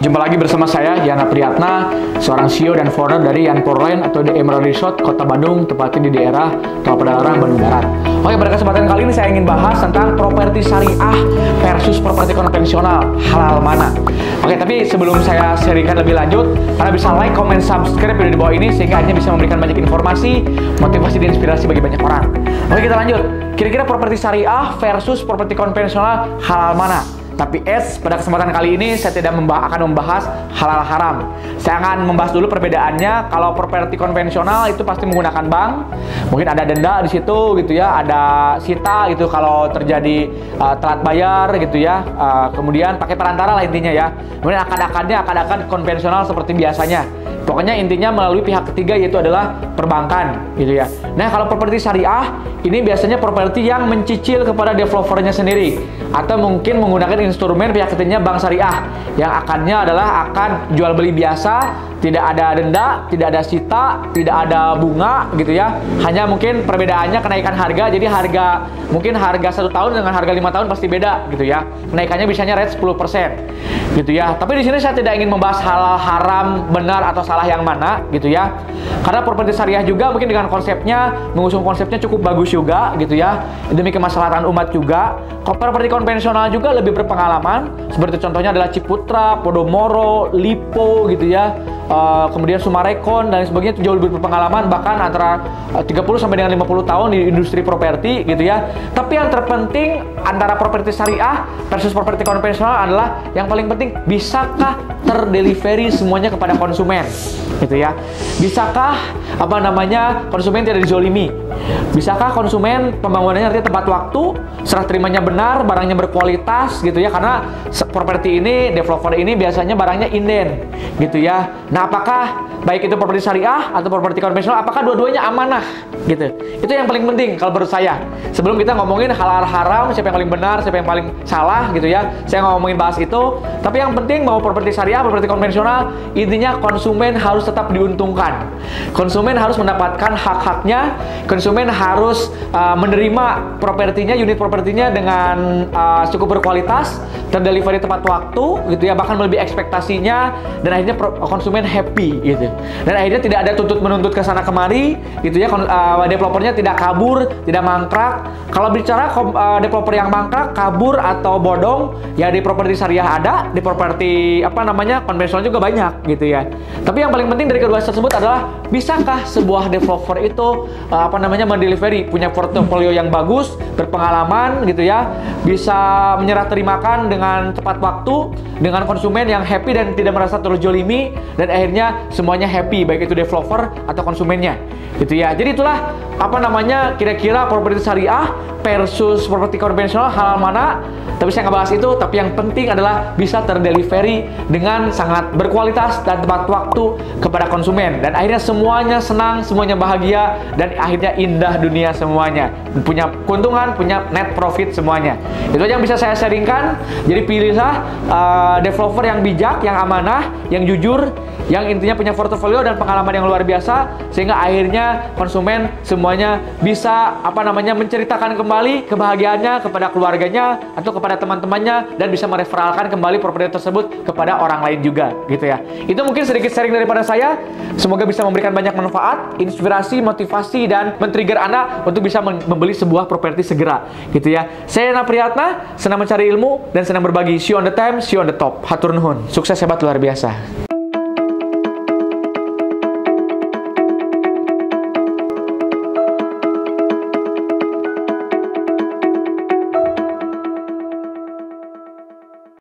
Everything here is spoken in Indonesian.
Jumpa lagi bersama saya, Yana Priyatna, seorang CEO dan founder dari Yanpurland atau The Emerald Resort, Kota Bandung, tepatnya di daerah Tol Padalarang, Bandung Barat. Oke, pada kesempatan kali ini saya ingin bahas tentang properti syariah versus properti konvensional, halal mana. Oke, tapi sebelum saya sharingkan lebih lanjut, kalian bisa like, comment, subscribe video di bawah ini sehingga hanya bisa memberikan banyak informasi, motivasi, dan inspirasi bagi banyak orang. Oke, kita lanjut. Kira-kira properti syariah versus properti konvensional halal mana? Tapi pada kesempatan kali ini saya tidak akan membahas halal haram. Saya akan membahas dulu perbedaannya. Kalau properti konvensional itu pasti menggunakan bank, mungkin ada denda di situ gitu ya, ada sita gitu kalau terjadi telat bayar gitu ya. Kemudian pakai perantara lah intinya ya. Kemudian akad-akad konvensional seperti biasanya. Pokoknya intinya melalui pihak ketiga yaitu adalah perbankan gitu ya. Nah, kalau properti syariah ini biasanya properti yang mencicil kepada developernya sendiri atau mungkin menggunakan instrumen pihak ketiganya bank syariah yang akadnya adalah akad jual beli biasa, tidak ada denda, tidak ada sita, tidak ada bunga gitu ya. Hanya mungkin perbedaannya kenaikan harga. Jadi mungkin harga 1 tahun dengan harga 5 tahun pasti beda gitu ya. Kenaikannya biasanya rate 10% gitu ya. Tapi di sini saya tidak ingin membahas halal haram, benar atau salah yang mana gitu ya. Karena properti syariah juga mungkin dengan mengusung konsepnya cukup bagus juga gitu ya. Demi kemaslahatan umat juga. Properti konvensional juga lebih berpengalaman. Seperti contohnya adalah Ciputra, Podomoro, Lipo gitu ya. Kemudian Sumarekon dan sebagainya itu jauh lebih berpengalaman, bahkan antara 30 sampai dengan 50 tahun di industri properti gitu ya. Tapi yang terpenting antara properti syariah versus properti konvensional adalah yang paling penting, bisakah terdelivery semuanya kepada konsumen gitu ya. Bisakah konsumen tidak dizolimi? Bisakah konsumen pembangunannya nanti tepat waktu, serah terimanya benar, barangnya berkualitas gitu ya, karena properti ini, developer ini biasanya barangnya inden gitu ya. Nah, apakah baik itu properti syariah atau properti konvensional, apakah dua-duanya amanah gitu? Itu yang paling penting kalau menurut saya. Sebelum kita ngomongin halal haram, siapa yang paling benar, siapa yang paling salah gitu ya, saya ngomongin bahas itu. Tapi yang penting mau properti syariah, properti konvensional, intinya konsumen harus tetap diuntungkan. Konsumen harus mendapatkan hak-haknya. Konsumen harus menerima propertinya, unit propertinya dengan cukup berkualitas, terdelivery tepat waktu gitu ya, bahkan melebihi ekspektasinya, dan akhirnya konsumen happy gitu. Dan akhirnya tidak ada menuntut ke sana kemari gitu ya. Developernya tidak kabur, tidak mangkrak. Kalau bicara developer yang mangkrak, kabur atau bodong, ya di properti syariah ada, di properti konvensional juga banyak gitu ya. Tapi yang paling penting dari kedua tersebut adalah, bisakah sebuah developer itu mendelivery, punya portofolio yang bagus, berpengalaman gitu ya, bisa menyerah terimakan dengan tepat waktu, dengan konsumen yang happy dan tidak merasa terzolimi, dan akhirnya semuanya happy, baik itu developer atau konsumennya gitu ya. Jadi itulah kira-kira properti syariah versus properti konvensional halal mana. Tapi saya nggak bahas itu, tapi yang penting adalah bisa terdelivery dengan sangat berkualitas dan tepat waktu kepada konsumen, dan akhirnya semuanya senang, semuanya bahagia, dan akhirnya indah dunia semuanya, punya keuntungan, punya net profit semuanya. Itu aja yang bisa saya sharingkan. Jadi pilihlah developer yang bijak, yang amanah, yang jujur, yang intinya punya portofolio dan pengalaman yang luar biasa, sehingga akhirnya konsumen semuanya bisa menceritakan kembali kebahagiaannya kepada keluarganya atau kepada teman-temannya, dan bisa mereferalkan kembali properti tersebut kepada orang lain juga gitu ya. Itu mungkin sedikit sharing daripada saya. Semoga bisa memberikan banyak manfaat, inspirasi, motivasi, dan men-trigger Anda untuk bisa membeli sebuah properti segera gitu ya. Saya Yana Priyatna, senang mencari ilmu dan senang berbagi. See you on the time, see you on the top. Hatur nuhun. Sukses hebat luar biasa.